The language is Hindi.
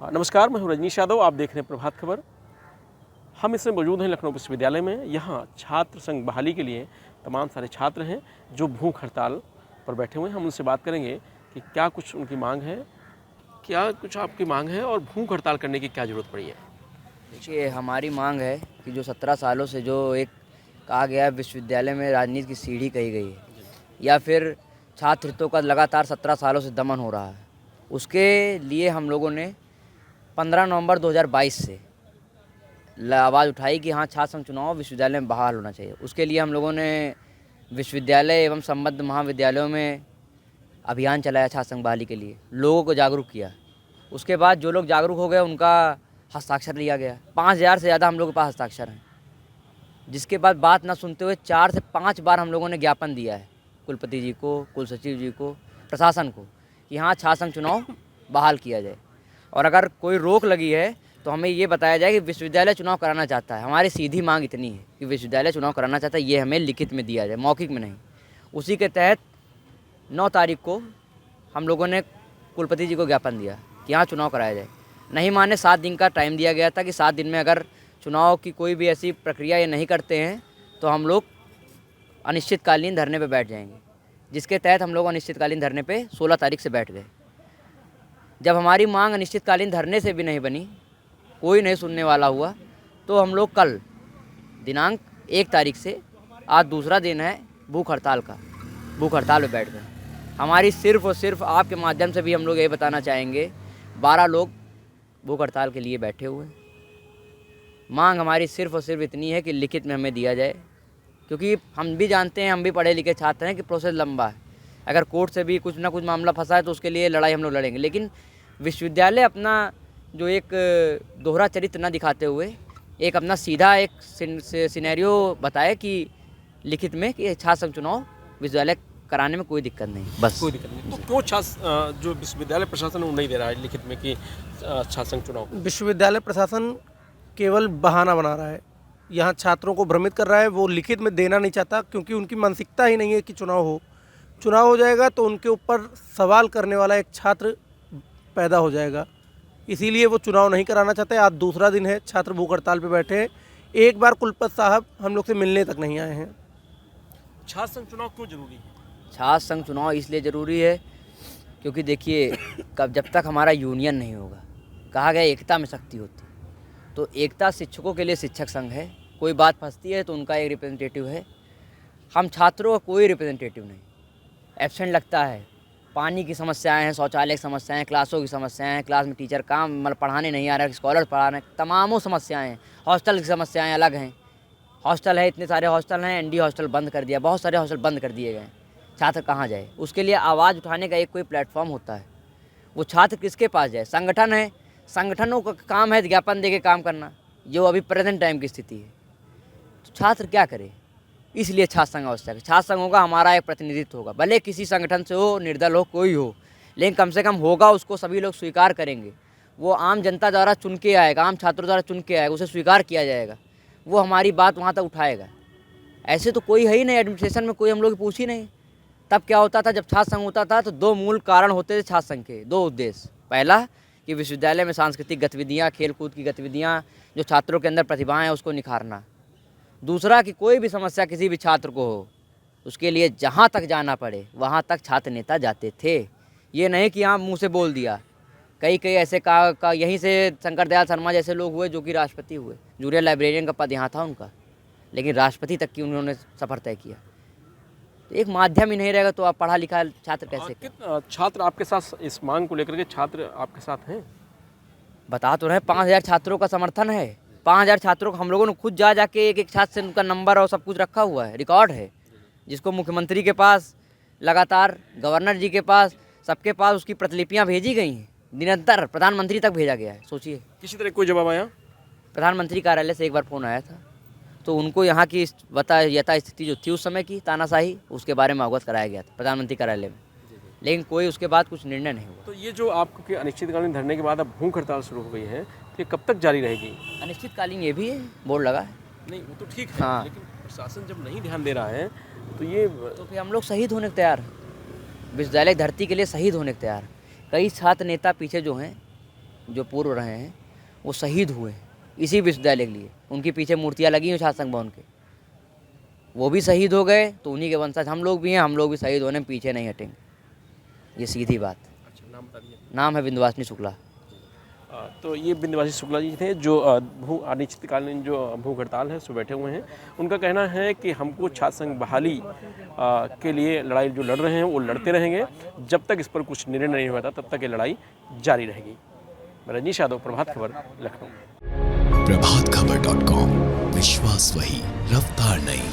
नमस्कार, मैं हूं रजनीश यादव। आप देख रहे हैं प्रभात खबर। हम इसमें मौजूद हैं लखनऊ विश्वविद्यालय में। यहाँ छात्र संघ बहाली के लिए तमाम सारे छात्र हैं जो भूख हड़ताल पर बैठे हुए हैं। हम उनसे बात करेंगे कि क्या कुछ उनकी मांग है, क्या कुछ आपकी मांग है और भूख हड़ताल करने की क्या ज़रूरत पड़ी है। देखिए, हमारी मांग है कि जो 17 सालों से जो एक कहा गया है विश्वविद्यालय में राजनीति की सीढ़ी कही गई है, या फिर छात्र हितों का लगातार 17 सालों से दमन हो रहा है, उसके लिए हम लोगों ने 15 नवंबर 2022 से आवाज़ उठाई कि हाँ, छात्र संघ चुनाव विश्वविद्यालय में बहाल होना चाहिए। उसके लिए हम लोगों ने विश्वविद्यालय एवं संबद्ध महाविद्यालयों में अभियान चलाया छात्र संघ बहाली के लिए, लोगों को जागरूक किया। उसके बाद जो लोग जागरूक हो गए उनका हस्ताक्षर लिया गया। 5000 से ज़्यादा हम लोगों के पास हस्ताक्षर हैं, जिसके बाद बात ना सुनते हुए 4 से 5 बार हम लोगों ने ज्ञापन दिया है कुलपति जी को, कुल सचिव जी को, प्रशासन को, कि हाँ, छात्र संघ चुनाव बहाल किया जाए। और अगर कोई रोक लगी है तो हमें ये बताया जाए कि विश्वविद्यालय चुनाव कराना चाहता है। हमारी सीधी मांग इतनी है कि विश्वविद्यालय चुनाव कराना चाहता है, ये हमें लिखित में दिया जाए, मौखिक में नहीं। उसी के तहत 9 तारीख को हम लोगों ने कुलपति जी को ज्ञापन दिया कि हाँ, चुनाव कराया जाए। नहीं माने 7 दिन का टाइम दिया गया था कि 7 दिन में अगर चुनाव की कोई भी ऐसी प्रक्रिया ये नहीं करते हैं तो हम लोग अनिश्चितकालीन धरने पे बैठ जाएंगे, जिसके तहत हम लोग अनिश्चितकालीन धरने पे 16 तारीख से बैठ गए। जब हमारी मांग अनिश्चितकालीन धरने से भी नहीं बनी, कोई नहीं सुनने वाला हुआ, तो हम लोग कल दिनांक 1 तारीख से, आज दूसरा दिन है भूख हड़ताल का, भूख हड़ताल पे बैठ गए। हमारी सिर्फ़ और सिर्फ आपके माध्यम से भी हम लोग ये बताना चाहेंगे, 12 लोग भूख हड़ताल के लिए बैठे हुए हैं। मांग हमारी सिर्फ़ और सिर्फ इतनी है कि लिखित में हमें दिया जाए, क्योंकि हम भी जानते हैं, हम भी पढ़े लिखे छात्र हैं, कि प्रोसेस लंबा है। अगर कोर्ट से भी कुछ ना कुछ मामला फंसा है तो उसके लिए लड़ाई हम लोग लड़ेंगे, लेकिन विश्वविद्यालय अपना जो एक दोहरा चरित्र न दिखाते हुए एक अपना सीधा एक सिनेरियो बताए कि लिखित में कि छात्र संघ चुनाव विश्वविद्यालय कराने में कोई दिक्कत नहीं, बस कोई दिक्कत नहीं। तो क्यों जो विश्वविद्यालय प्रशासन वो नहीं दे रहा है लिखित में कि छात्र संघ चुनाव। विश्वविद्यालय प्रशासन केवल बहाना बना रहा है, यहाँ छात्रों को भ्रमित कर रहा है। वो लिखित में देना नहीं चाहता, क्योंकि उनकी मानसिकता ही नहीं है कि चुनाव हो जाएगा तो उनके ऊपर सवाल करने वाला एक छात्र पैदा हो जाएगा। इसीलिए वो चुनाव नहीं कराना चाहते। आज दूसरा दिन है, छात्र भूख हड़ताल पे बैठे हैं। एक बार कुलपति साहब हम लोग से मिलने तक नहीं आए हैं। छात्र संघ चुनाव क्यों जरूरी है। छात्र संघ चुनाव इसलिए ज़रूरी है क्योंकि देखिए, जब तक हमारा यूनियन नहीं होगा, कहा गया एकता में शक्ति होती है, तो एकता शिक्षकों के लिए शिक्षक संघ है। कोई बात फंसती है तो उनका एक रिप्रेजेंटेटिव है। हम छात्रों का कोई रिप्रेजेंटेटिव नहीं। एब्सेंट लगता है, पानी की समस्याएं हैं, शौचालय की समस्याएं, क्लासों की समस्याएं हैं, क्लास में टीचर काम मतलब पढ़ाने नहीं आ रहा है, स्कॉलर पढ़ा रहे हैं, तमामों समस्याएं हैं। हॉस्टल की समस्याएं अलग हैं। हॉस्टल है, इतने सारे हॉस्टल हैं, एनडी हॉस्टल बंद कर दिया, बहुत सारे हॉस्टल बंद कर दिए गए। छात्र कहाँ जाए? उसके लिए आवाज़ उठाने का एक कोई प्लेटफॉर्म होता है। वो छात्र किसके पास जाए? संगठन है, संगठनों का काम है ज्ञापन दे के काम करना, जो अभी प्रेजेंट टाइम की स्थिति है। तो छात्र क्या करे? इसलिए छात्र संघ आवश्यक है। छात्र संघ होगा, हमारा एक प्रतिनिधित्व होगा, भले किसी संगठन से हो, निर्दल हो, कोई हो, लेकिन कम से कम होगा, उसको सभी लोग स्वीकार करेंगे। वो आम जनता द्वारा चुन के आएगा, आम छात्रों द्वारा चुन के आएगा, उसे स्वीकार किया जाएगा, वो हमारी बात वहाँ तक उठाएगा। ऐसे तो कोई है ही नहीं, एडमिनिस्ट्रेशन में कोई हम लोग पूछ ही नहीं। तब क्या होता था, जब छात्र संघ होता था तो 2 मूल कारण होते थे छात्र संघ के, 2 उद्देश्य। पहला कि विश्वविद्यालय में सांस्कृतिक गतिविधियाँ, खेल कूद की गतिविधियाँ, जो छात्रों के अंदर प्रतिभाएँ हैं उसको निखारना। दूसरा कि कोई भी समस्या किसी भी छात्र को हो, उसके लिए जहाँ तक जाना पड़े वहाँ तक छात्र नेता जाते थे। ये नहीं कि हाँ, मुँह से बोल दिया। कई ऐसे का यहीं से शंकर दयाल शर्मा जैसे लोग हुए जो कि राष्ट्रपति हुए। जूनियर लाइब्रेरियन का पद यहाँ था उनका, लेकिन राष्ट्रपति तक की उन्होंने सफ़र तय किया। तो एक माध्यम ही नहीं रहेगा तो आप पढ़ा लिखा छात्र कैसे? छात्र आपके साथ इस मांग को लेकर के छात्र आपके साथ हैं? बता तो रहे, 5000 छात्रों का समर्थन है। 5000 छात्रों को हम लोगों ने खुद जाके एक छात्र से उनका नंबर और सब कुछ रखा हुआ है, रिकॉर्ड है, जिसको मुख्यमंत्री के पास, लगातार गवर्नर जी के पास, सबके पास उसकी प्रतिलिपियां भेजी गई हैं। निरंतर प्रधानमंत्री तक भेजा गया है। सोचिए, किसी तरह कोई जवाब आया? प्रधानमंत्री कार्यालय से एक बार फ़ोन आया था, तो उनको यहाँ की यथा स्थिति जो थी उस समय की तानाशाही, उसके बारे में अवगत कराया गया था प्रधानमंत्री कार्यालय में, लेकिन कोई उसके बाद कुछ निर्णय नहीं हुआ। तो ये जो आपके अनिश्चितकालीन धरने के बाद अब भूख हड़ताल शुरू हो गई है, तो ये कब तक जारी रहेगी? अनिश्चितकालीन ये भी है, बोर्ड लगा है। नहीं, वो तो ठीक है, हाँ। लेकिन प्रशासन जब नहीं ध्यान दे रहा है तो ये तो फिर हम लोग शहीद होने को तैयार हैं। विश्वविद्यालय धरती के लिए शहीद होने को तैयार। कई छात्र नेता पीछे जो हैं जो पूर्व रहे हैं वो शहीद हुए हैं इसी विश्वविद्यालय के लिए। उनके पीछे मूर्तियाँ लगी हैं छात्र संघ भवन के, वो भी शहीद हो गए तो उन्हीं के वंशज हम लोग भी हैं, हम लोग भी शहीद होने में पीछे नहीं हटेंगे, ये सीधी बात। अच्छा, नाम बता दीजिए। नाम है विंध्यवासिनी शुक्ला। तो ये विंध्यवासिनी शुक्ला जी थे जो अनिश्चितकालीन जो भूख हड़ताल है सो बैठे हुए हैं। उनका कहना है कि हमको छात्र संघ बहाली के लिए लड़ाई जो लड़ रहे हैं वो लड़ते रहेंगे, जब तक इस पर कुछ निर्णय नहीं होता तब तक ये लड़ाई जारी रहेगी। रजनीश यादव, प्रभात खबर, लखनऊ। प्रभातखबर.com, विश्वास वही, रफ्तार नहीं।